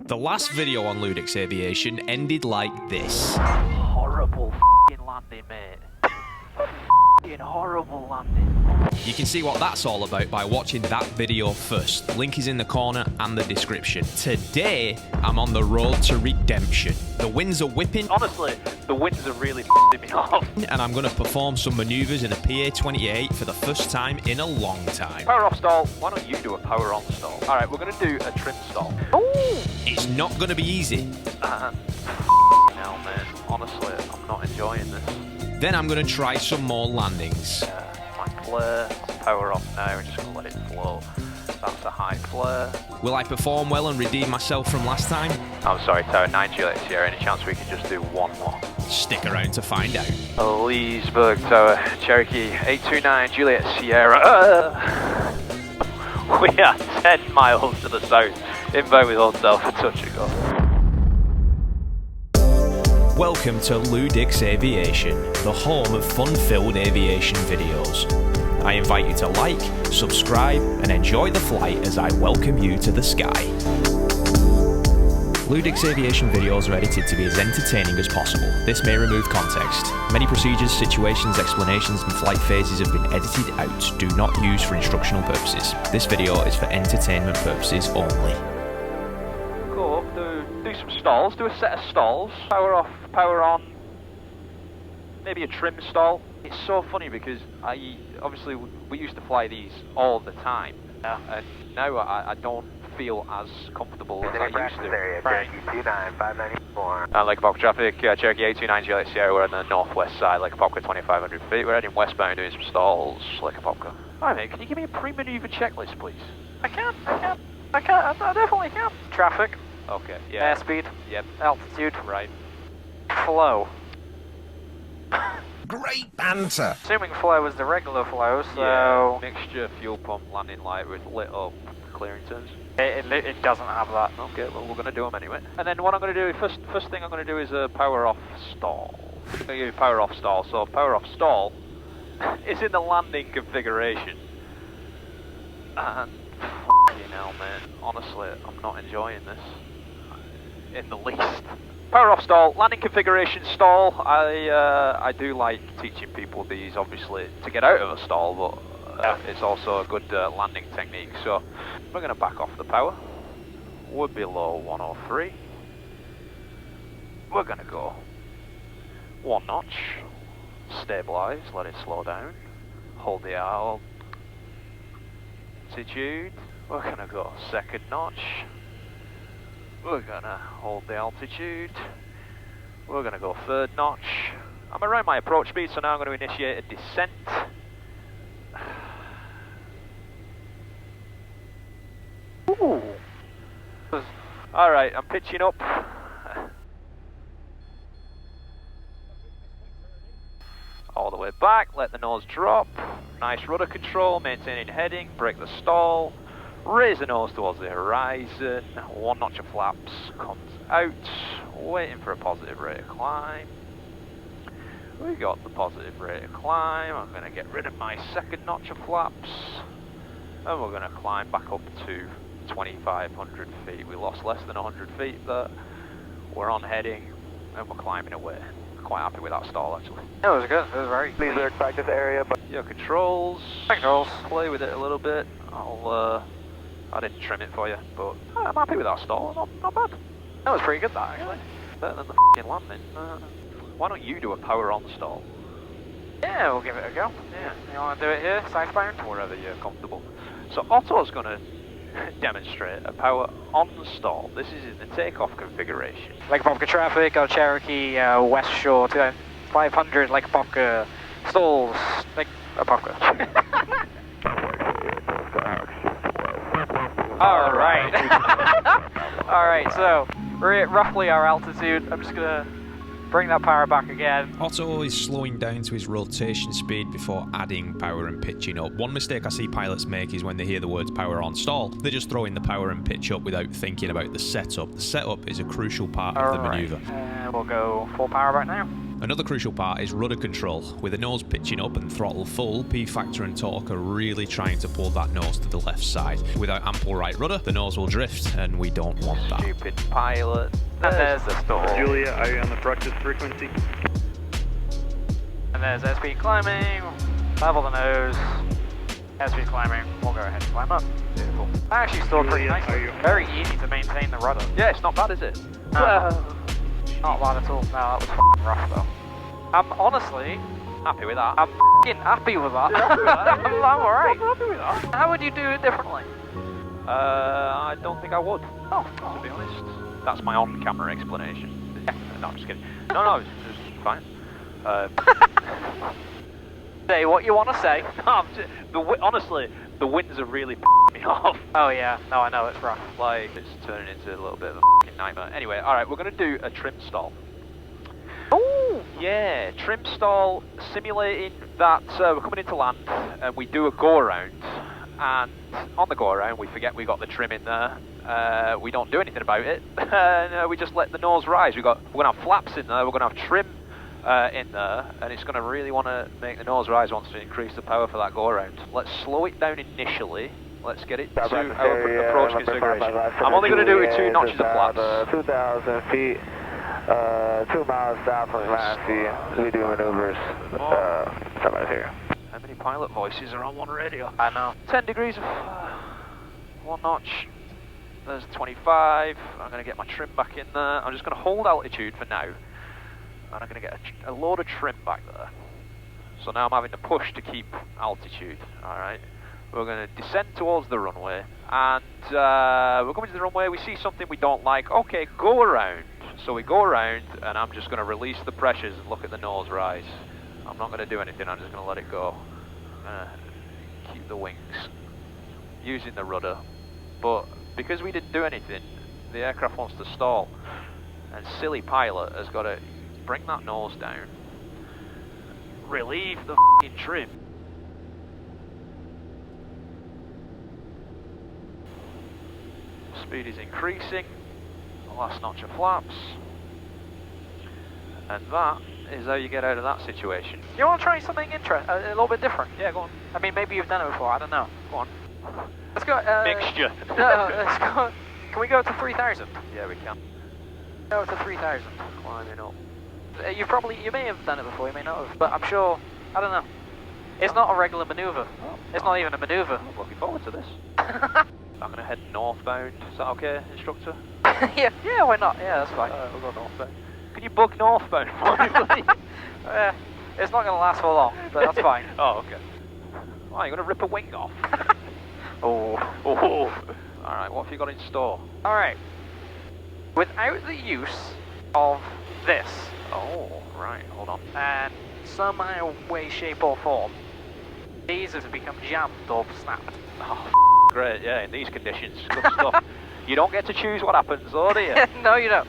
The last video on LewDix Aviation ended like this. Horrible f***ing landing, mate. F***ing horrible landing. You can see what that's all about by watching that video first. Link is in the corner and the description. Today, I'm on the road to redemption. The winds are whipping. Honestly, the winds are really f***ing me off. And I'm going to perform some manoeuvres in a PA-28 for the first time in a long time. Power off stall. Why don't you do a power on stall? Alright, we're going to do a trim stall. Ooh. It's not going to be easy. And hell, man. Honestly, I'm not enjoying this. Then I'm going to try some more landings. My flare, power off now, and just going to let it flow. That's a high flare. Will I perform well and redeem myself from last time? I'm sorry, Tower 9 Juliet Sierra. Any chance we can just do one more? Stick around to find out. Leesburg Tower, Cherokee 829 Juliet Sierra. We are 10 miles to the south, inbound with hotel for touch and go. Welcome to LewDix Aviation, the home of fun-filled aviation videos. I invite you to like, subscribe, and enjoy the flight as I welcome you to the sky. LewDix Aviation videos are edited to be as entertaining as possible. This may remove context. Many procedures, situations, explanations, and flight phases have been edited out. Do not use for instructional purposes. This video is for entertainment purposes only. Go up, do some stalls, do a set of stalls. Power off, power on. Maybe a trim stall. It's so funny because obviously we used to fly these all the time, and now I don't feel as comfortable as I used to. Cherokee 29594. Like Pop traffic, Cherokee 829 Juliet Sierra, we're on the northwest side, like Popka 2500 feet. We're heading westbound doing some stalls, like a Popka. Alright mate, can you give me a pre-maneuver checklist please? I definitely can. Traffic. Okay, yeah. Airspeed. Yep. Altitude. Right. Flow. Great banter! Assuming flow was the regular flow, so... Yeah, mixture, fuel pump, landing light with lit up clearing turns. It doesn't have that. Okay, well we're going to do them anyway. And then what I'm going to do, first thing I'm going to do is a power off stall. I'm going to do power off stall. So power off stall is in the landing configuration. And f***ing hell man, honestly, I'm not enjoying this in the least. Power off stall, landing configuration stall. I do like teaching people these obviously to get out of a stall, but it's also a good landing technique. So we're going to back off the power. We're below 103. We're going to go one notch, stabilize, let it slow down, hold the altitude. We're going to go second notch. We're going to hold the altitude. We're going to go third notch. I'm around my approach speed, so now I'm going to initiate a descent. Ooh. Alright, I'm pitching up. All the way back, let the nose drop. Nice rudder control, maintaining heading, break the stall. Raise the nose towards the horizon. One notch of flaps comes out. Waiting for a positive rate of climb. We got the positive rate of climb. I'm going to get rid of my second notch of flaps. And we're going to climb back up to 2,500 feet. We lost less than 100 feet there. We're on heading and we're climbing away. Quite happy with that stall actually. It was good. It was very clean. Leesburg practice area. But your controls. Controls. Play with it a little bit. I didn't trim it for you, but I'm happy with that stall. Not bad. That was pretty good, that actually. Better than the f***ing landing. Why don't you do a power on stall? Yeah, we'll give it a go. Yeah. You want to do it here, southbound? Wherever you're comfortable. So Otto's going to demonstrate a power on stall. This is in the takeoff configuration. Lake Popka traffic, Cherokee West Shore 500 Lake Popka stalls. Lake Popka. Alright. Alright, so we're at roughly our altitude. I'm just going to bring that power back again. Otto is slowing down to his rotation speed before adding power and pitching up. One mistake I see pilots make is when they hear the words power on stall, they just throw in the power and pitch up without thinking about the setup. The setup is a crucial part of the manoeuvre. We'll go full power back now. Another crucial part is rudder control. With the nose pitching up and throttle full, P-Factor and torque are really trying to pull that nose to the left side. Without ample right rudder, the nose will drift, and we don't want that. Stupid pilot. And there's the stall. Julia, are you on the practice frequency? And there's airspeed climbing, level the nose, airspeed climbing, we'll go ahead and climb up. Beautiful. I actually stored pretty Julia, nicely. Very easy to maintain the rudder. Yeah, it's not bad, is it? Not bad at all. No, that was f***ing rough though. I'm honestly Happy with that. I'm f***ing happy with that. I'm alright. I'm happy with that. How would you do it differently? I don't think I would. Oh, to be honest. That's my on-camera explanation. No, I'm just kidding. No, it's fine. Say what you want to say. Honestly, the winds are really p***ing me off. Oh yeah, no, I know it's rough. Like, it's turning into a little bit of a f***ing nightmare. Anyway, alright, we're going to do a trim stall. Oh, yeah, trim stall, simulating that we're coming into land and we do a go-around. And on the go-around, we forget we got the trim in there. We don't do anything about it. And we just let the nose rise. We're going to have flaps in there, we're going to have trim in there, and it's going to really want to make the nose rise once we increase the power for that go-around. Let's slow it down initially. Let's get it to our approach configuration. I'm only going to do it with 2 notches of flaps. 2,000 feet, 2 miles south from land. We do maneuvers. Somebody's here. How many pilot voices are on one radio? I know. 10 degrees of 1 notch. There's 25. I'm going to get my trim back in there. I'm just going to hold altitude for now. And I'm going to get a load of trim back there. So now I'm having to push to keep altitude. Alright. We're going to descend towards the runway. And we're coming to the runway. We see something we don't like. Okay, go around. So we go around, and I'm just going to release the pressures and look at the nose rise. I'm not going to do anything. I'm just going to let it go. Keep the wings. Using the rudder. But because we didn't do anything, the aircraft wants to stall. And silly pilot has got to bring that nose down, relieve the f***ing trim. Speed is increasing, the last notch of flaps, and that is how you get out of that situation. You want to try something interesting, a little bit different? Yeah, go on. I mean, maybe you've done it before, I don't know. Go on. Let's go, Mixture. No, let's go, can we go to 3,000? Yeah, we can. Go to 3,000. Climbing up. You may have done it before, you may not have, but I'm sure, I don't know. It's not a regular manoeuvre. It's not even a manoeuvre. I'm looking forward to this. I'm going to head northbound. Is that okay, instructor? yeah, why not? Yeah, that's fine. We'll go northbound. Can you book northbound for me, please? It's not going to last for long, but that's fine. Oh, okay. Oh, you're going to rip a wing off? Oh. Alright, what have you got in store? Alright. Without the use of this, Oh, right, hold on. and somehow, way, shape or form, these have become jammed or snapped. Oh, great, yeah, in these conditions, good stuff. You don't get to choose what happens, though, do you? No, you don't.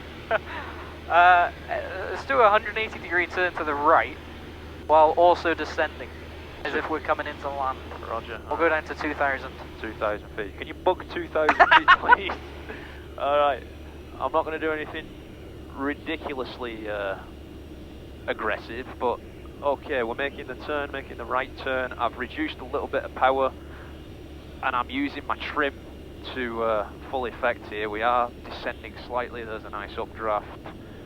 Let's do a 180 degree turn to the right, while also descending, as if we're coming into land. Roger. We'll go down to 2,000. 2,000 feet. Can you book 2,000 feet, please? Alright, I'm not going to do anything ridiculously aggressive, but okay, we're making the turn, making the right turn. I've reduced a little bit of power, and I'm using my trim to full effect here. We are descending slightly. There's a nice updraft.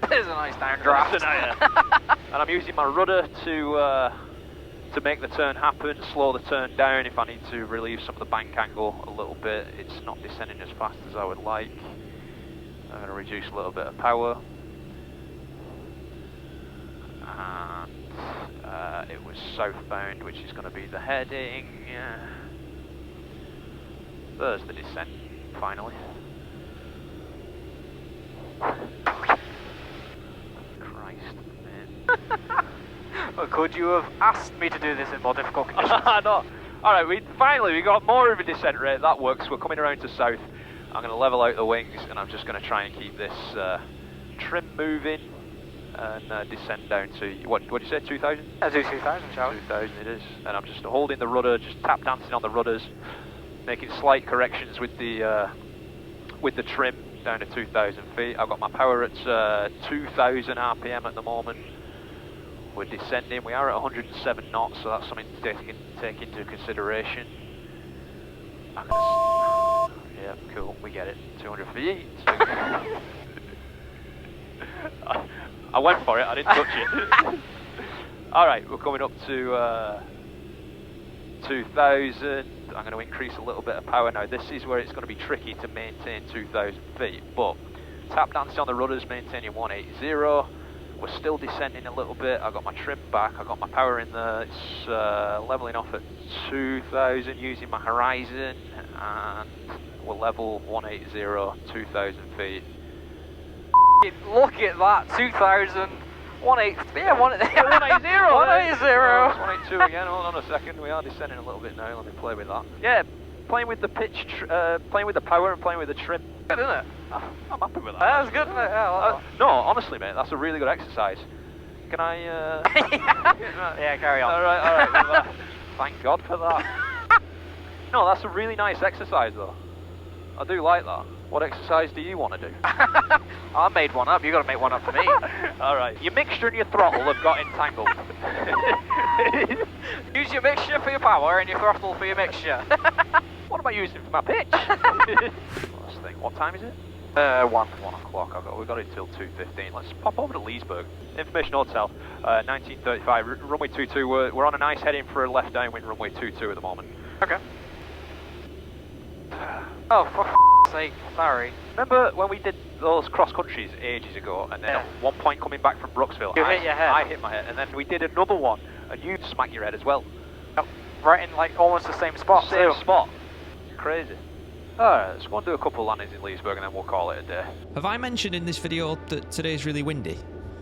There's a nice downdraft. And I'm using my rudder to make the turn happen, slow the turn down if I need to relieve some of the bank angle a little bit. It's not descending as fast as I would like. I'm going to reduce a little bit of power. And it was southbound, which is going to be the heading. There's the descent, finally. Christ, man. Well, could you have asked me to do this in more difficult conditions? No. Alright, we got more of a descent rate. That works. We're coming around to south. I'm going to level out the wings, and I'm just going to try and keep this trim moving and descend down to, what did you say, 2,000? Let's do 2,000, shall we? 2,000 it is. And I'm just holding the rudder, just tap dancing on the rudders, making slight corrections with the trim down to 2,000 feet. I've got my power at 2,000 RPM at the moment. We're descending. We are at 107 knots, so that's something to take into consideration. Yeah, cool. We get it. 200 feet. I went for it. I didn't touch it. All right, we're coming up to 2,000. I'm going to increase a little bit of power now. This is where it's going to be tricky to maintain 2,000 feet, but tap dancing on the rudders, maintaining 180. We're still descending a little bit. I've got my trim back. I've got my power in there. It's leveling off at 2,000 using my horizon, and we're level 180, 2,000 feet. Look at that, 2,000. 180, yeah, 180. 182 again. Hold on a second. We are descending a little bit now. Let me play with that. Yeah, playing with the pitch, playing with the power, and playing with the trim. Good, isn't it? I'm happy with that. That's good, isn't it? Yeah, no, honestly, mate, that's a really good exercise. Can I? Yeah, carry on. All right. Thank God for that. No, that's a really nice exercise, though. I do like that. What exercise do you want to do? I made one up. You got to make one up for me. All right. Your mixture and your throttle have got entangled. Use your mixture for your power and your throttle for your mixture. What am I using for my pitch? Last thing. What time is it? 1 o'clock. We've got it till 2:15. Let's pop over to Leesburg. Information Hotel, 1935, runway 22. We're on a nice heading for a left downwind runway 22 at the moment. Okay. Oh, for f***'s sake, sorry. Remember when we did those cross countries ages ago, and then at one point coming back from Brooksville, you hit your head. I hit my head, and then we did another one, and you smacked your head as well. Yep. Right in like almost the same spot. Same spot. Crazy. Alright, let's go and do a couple landings in Leesburg, and then we'll call it a day. Have I mentioned in this video that today's really windy?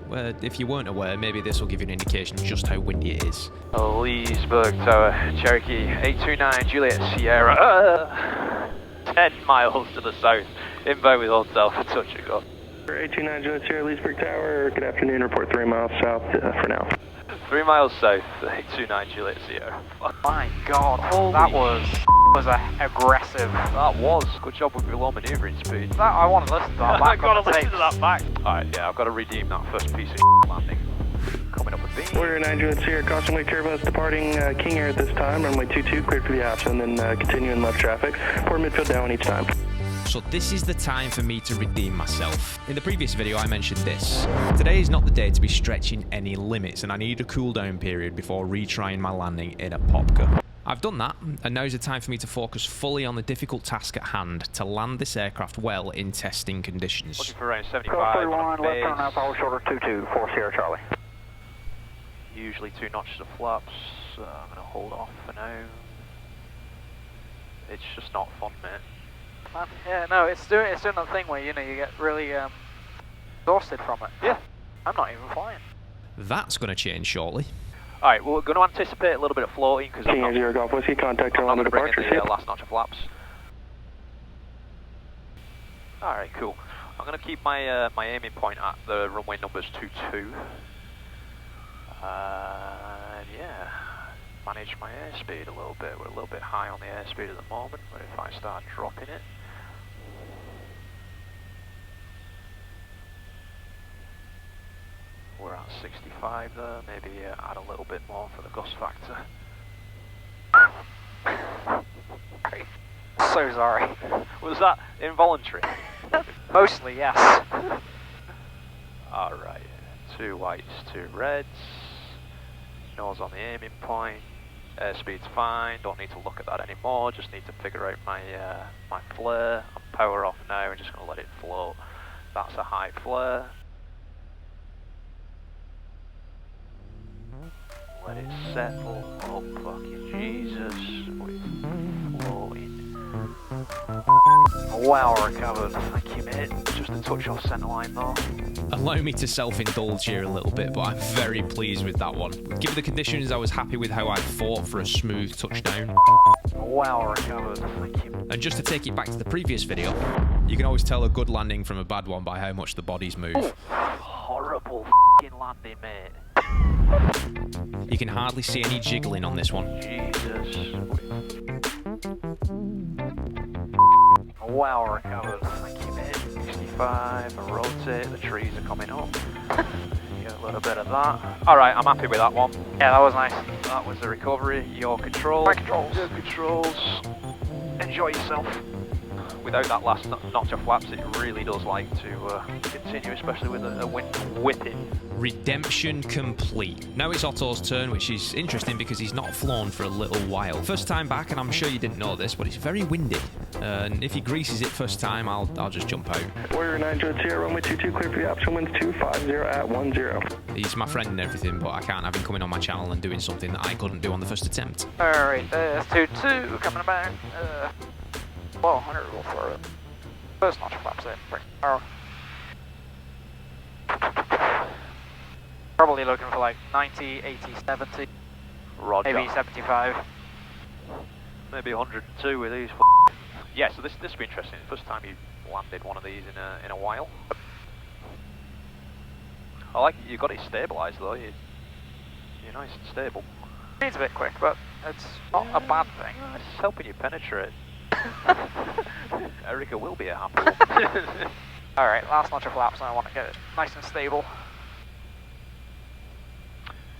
Well, if you weren't aware, maybe this will give you an indication of just how windy it is. Leesburg Tower, Cherokee 829 Juliet Sierra. 10 miles to the south, inbound with hotel for touch and go. 829 Juliet Sierra, Leesburg Tower, good afternoon, report 3 miles south for now. 3 miles south, 829 Juliet Sierra. My God, that was aggressive. That was. Good job with your low manoeuvring speed. That, I want to listen to that back. I've got to listen to that back. Alright, yeah, I've got to redeem that first piece of landing. Coming up with B. Order 9 Juliet Sierra, caution wake turbulence departing King Air at this time, runway 22, cleared for the apps, and then continuing left traffic. Port midfield down each time. So this is the time for me to redeem myself. In the previous video I mentioned this. Today is not the day to be stretching any limits, and I need a cool down period before retrying my landing in a Popka. I've done that, and now is the time for me to focus fully on the difficult task at hand, to land this aircraft well in testing conditions. Looking for around 75 Cross 31, on left turn now, power shoulder 22, 4 Sierra Charlie. Usually 2 notches of flaps, so I'm going to hold off for now. It's just not fun, mate. Yeah, no, it's doing that thing where, you know, you get really exhausted from it. Yeah. I'm not even flying. That's going to change shortly. Alright, well, we're going to anticipate a little bit of floating because I'm King Air 0 Golf Whiskey, contact on the departure. the last notch of flaps. Alright, cool. I'm going to keep my my aiming point at the runway numbers 22. Yeah, manage my airspeed a little bit. We're a little bit high on the airspeed at the moment, but if I start dropping it, we're at 65 there. Maybe add a little bit more for the gust factor. So sorry. Was that involuntary? Mostly, yes. Alright, 2 whites, 2 reds. Nose on the aiming point. Airspeed's fine, don't need to look at that anymore, just need to figure out my my flare. I'm power off now, I'm just going to let it float. That's a high flare. Let it settle. Oh fucking Jesus, we're floating. Well recovered, thank you mate. Just a touch off centre line though. Allow me to self-indulge here a little bit, but I'm very pleased with that one. Given the conditions, I was happy with how I fought for a smooth touchdown. Well recovered, thank you. And just to take it back to the previous video, you can always tell a good landing from a bad one by how much the bodies move. Ooh, horrible f***ing landing, mate. You can hardly see any jiggling on this one. Jesus. Well recovered, thank you mate. 65, I rotate, the trees are coming up. Get a little bit of that. Alright, I'm happy with that one. Yeah, that was nice. That was the recovery. Your controls. My controls. Your controls. Enjoy yourself. Without that last notch of flaps, it really does like to continue, especially with a wind whipping. Redemption complete. Now it's Otto's turn, which is interesting because he's not flown for a little while. First time back, and I'm sure you didn't know this, but it's very windy. And if he greases it first time, I'll just jump out. Warrior 9 Juliet Sierra, runway 22, clear for the option, winds 250 at 10. He's my friend and everything, but I can't have him coming on my channel and doing something that I couldn't do on the first attempt. Alright, there's 22 coming back. Well, 100 roll for it. First notch flaps in. Oh. Probably looking for like 90, 80, 70. Roger. Maybe 75. Maybe 102 with these. Yeah, so this will be interesting. First time you landed one of these in a while. I like it. You got it stabilised though. You're nice and stable. It's a bit quick, but it's not a bad thing. It's helping you penetrate. Erica will be a happy one. Alright, last notch of flaps, and I want to get it nice and stable.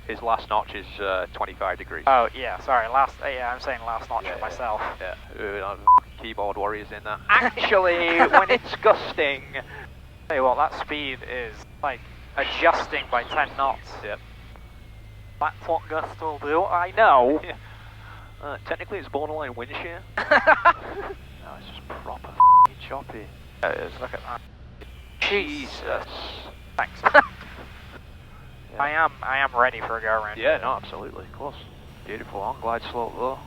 His last notch is 25 degrees. Oh, yeah, sorry, yeah, I'm saying last notch for myself. Yeah, keyboard warriors in there. Actually, when it's gusting. Tell you what, that speed is like adjusting by 10 knots. Yep. That's what gusts will do, I know. Yeah. Technically, it's borderline wind shear. No, it's just proper f***ing choppy. It is, look at that. Jesus. Thanks. Yeah. I am ready for a go around. Yeah, no, absolutely, of course. Beautiful on glide slope though.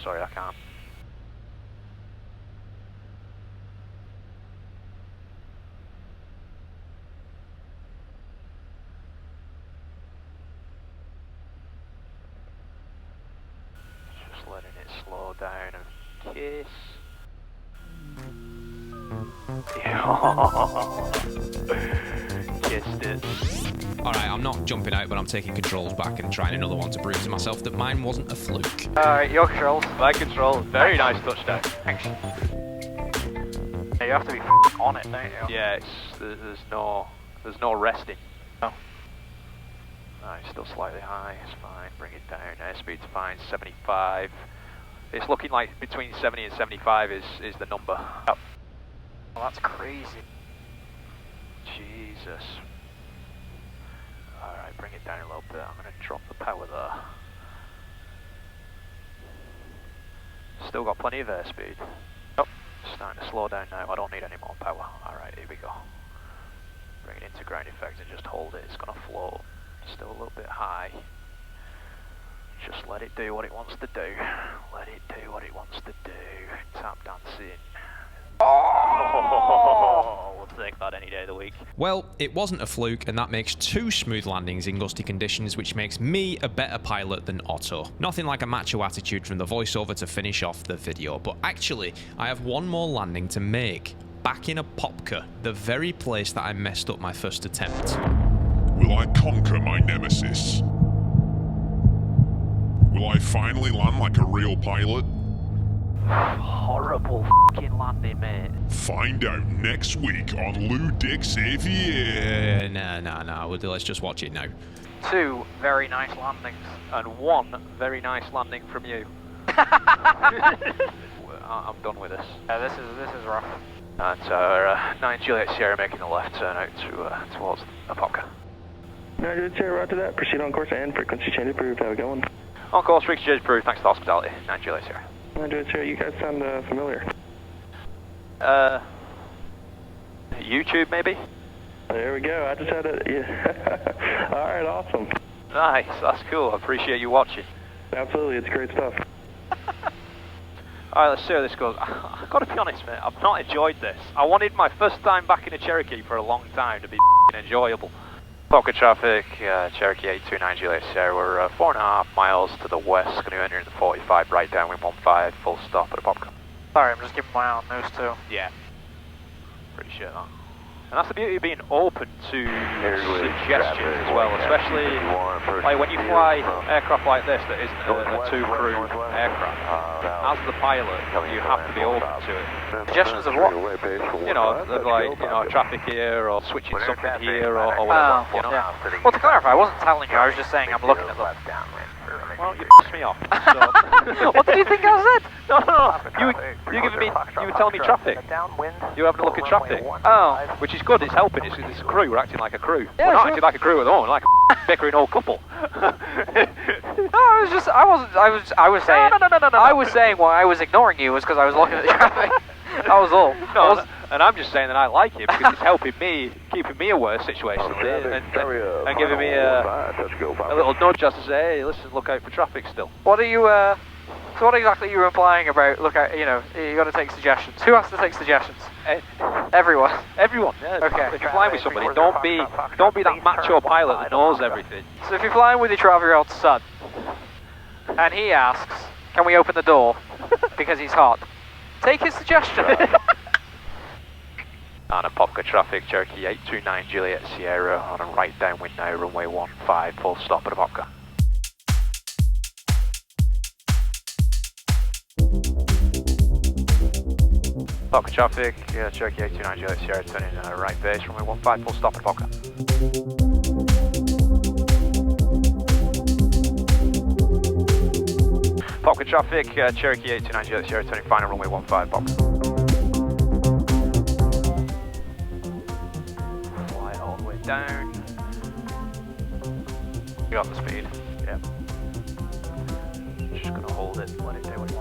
Sorry, I can't. Just letting it slow down and kiss. Kissed it. Alright, I'm not jumping out, but I'm taking controls back and trying another one to prove to myself that mine wasn't a fluke. Alright, your controls. My control, very nice touchdown. Thanks. Yeah, you have to be on it, don't you? Yeah, there's no resting. No. Alright, still slightly high, it's fine, bring it down, airspeed's fine, 75. It's looking like between 70 and 75 is the number. Yep. Well, that's crazy. Jesus. Alright, bring it down a little bit, I'm going to drop the power there. Still got plenty of airspeed. Oh, starting to slow down now, I don't need any more power. Alright, here we go. Bring it into ground effect and just hold it, it's going to float. Still a little bit high. Just let it do what it wants to do. Let it do what it wants to do. Tap dancing. Oh, we'll take that any day of the week. Well, it wasn't a fluke, and that makes 2 smooth landings in gusty conditions, which makes me a better pilot than Otto. Nothing like a macho attitude from the voiceover to finish off the video, but actually, I have one more landing to make. Back in a Popka, the very place that I messed up my first attempt. Will I conquer my nemesis? Will I finally land like a real pilot? Horrible f***ing landing, mate. Find out next week on LewDix Aviation. No, let's just watch it now. 2 very nice landings. And 1 very nice landing from you. I'm done with this. Yeah, this is rough. And our 9 Juliet Sierra making the left turn out towards Apopka. 9 Juliet Sierra, roger that. Proceed on course and frequency change approved. Have a good one. On course, frequency change approved. Thanks for the hospitality. 9 Juliet Sierra. 9 Juliet Sierra, you guys sound familiar. YouTube maybe? There we go. I just had it. Yeah. All right, awesome. Nice, that's cool. I appreciate you watching. Absolutely, it's great stuff. Alright, let's see how this goes. I've got to be honest, mate, I've not enjoyed this. I wanted my first time back in a Cherokee for a long time to be enjoyable. Pocket traffic, Cherokee 829 Juliet Sierra, we're 4.5 miles to the west, going to enter in the 45 right down, wind 15, full stop at a Popka. Sorry, I'm just keeping my eye on those 2. Yeah. Pretty sure that. And that's the beauty of being open to suggestions as well, especially like when you fly aircraft like this that isn't a two-crew aircraft. As the pilot, you have to be open to it. Suggestions of what? You know, like, you know, traffic here, or switching something here, or whatever, you know. Yeah. Well, to clarify, I wasn't telling you, I was just saying I'm looking at them. Well, you pissed me off. So. What did you think I said? No. You giving me, you were telling me traffic. You having a look at traffic. Oh. Which is good, it's helping, it's a crew, we're acting like a crew. Yeah, we're not sure. acting like a crew at the moment, like a bickering old couple. No, I was saying. No. I was saying why I was ignoring you was because I was looking at the traffic. That was all. No, and I'm just saying that I like it because it's helping me, keeping me aware of situations and giving me a little nudge just to say, hey, listen, look out for traffic still. What are you, so what exactly are you implying about, look at, you know, you got to take suggestions? Who has to take suggestions? Everyone. Everyone, yeah. Okay. If you're flying with somebody, don't be that macho pilot that knows everything. So if you're flying with your 12-year-old son, and he asks, can we open the door, because he's hot, take his suggestion. On a Popka traffic, Cherokee 829 Juliet Sierra on a right downwind now, runway 15, full stop at a Popka. Popka traffic, Cherokee 829 Juliet Sierra turning right base, runway 15, full stop at a Popka. Popka traffic, Cherokee 829 Juliet Sierra turning final, runway 15, Popka. Down. You got the speed. Yep. Just gonna hold it, let it do what it